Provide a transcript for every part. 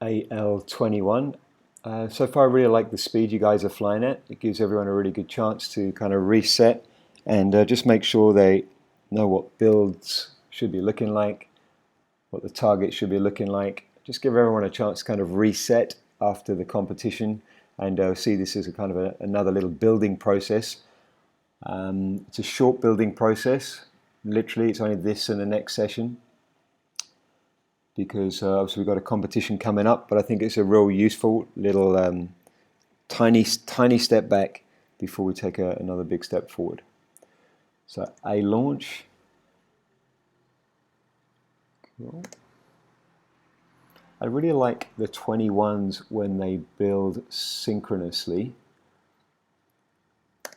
AL21. So far I really like the speed you guys are flying at. It gives everyone a really good chance to kind of reset and just make sure they know what builds should be looking like, what the target should be looking like. Just give everyone a chance to kind of reset after the competition and see this as a kind of another little building process. It's a short building process. Literally, it's only this and the next session because obviously we've got a competition coming up, but I think it's a real useful little tiny step back before we take another big step forward. So A launch. Cool. I really like the 21s when they build synchronously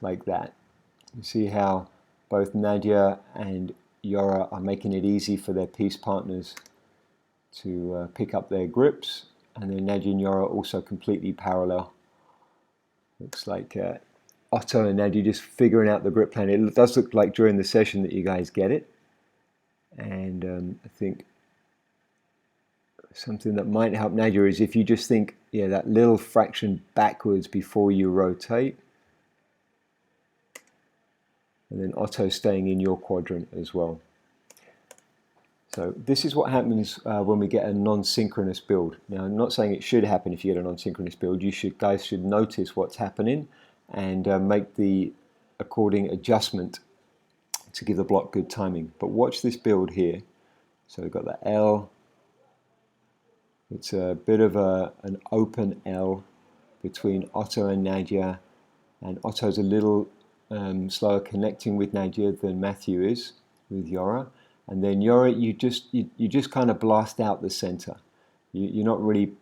like that. You see how both Nadia and Yora are making it easy for their piece partners to pick up their grips, and then Nadia and Yora also completely parallel. Looks like Otto and Nadia just figuring out the grip plan. It does look like during the session that you guys get it, and I think something that might help Nadia is if you just think, yeah, that little fraction backwards before you rotate, and then Otto staying in your quadrant as well. So this is what happens when we get a non-synchronous build. Now, I'm not saying it should happen if you get a non-synchronous build. Guys should notice what's happening and make the according adjustment to give the block good timing. But watch this build here. So we've got the L. It's a bit of an open L between Otto and Nadia, and Otto's a little slower connecting with Nadia than Matthew is with Yora. And then Yora, you just kind of blast out the center. You're not really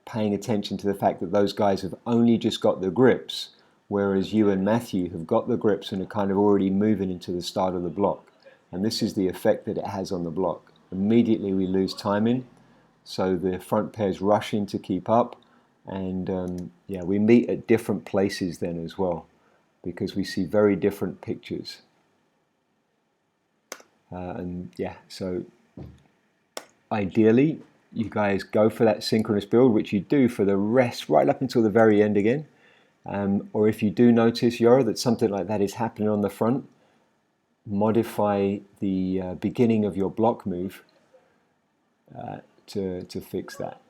paying attention to the fact that those guys have only just got the grips, whereas you and Matthew have got the grips and are kind of already moving into the start of the block. And this is the effect that it has on the block. Immediately we lose timing, so the front pairs rush in to keep up, and yeah, we meet at different places then as well, because we see very different pictures. And yeah, so ideally you guys go for that synchronous build, which you do for the rest right up until the very end again. Or if you do notice, Yora, that something like that is happening on the front, modify the beginning of your block move to fix that.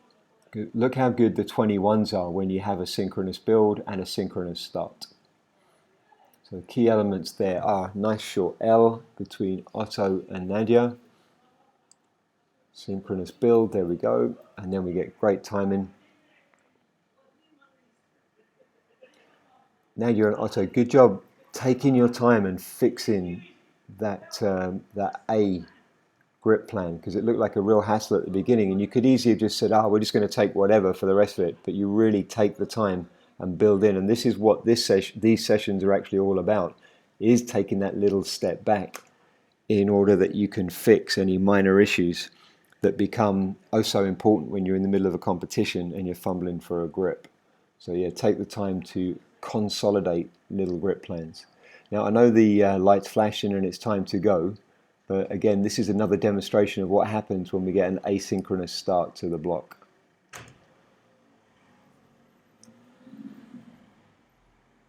Look how good the 21s are when you have a synchronous build and a synchronous start. So the key elements there are nice short L between Otto and Nadia, synchronous build, there we go, and then we get great timing. Nadia and Otto, good job taking your time and fixing that A grip plan, because it looked like a real hassle at the beginning, and you could easily have just said, oh, we're just going to take whatever for the rest of it, but you really take the time and build in, and this is what these sessions are actually all about, is taking that little step back in order that you can fix any minor issues that become oh so important when you're in the middle of a competition and you're fumbling for a grip. So yeah, take the time to consolidate little grip plans. Now I know the light's flashing and it's time to go, but again, this is another demonstration of what happens when we get an asynchronous start to the block.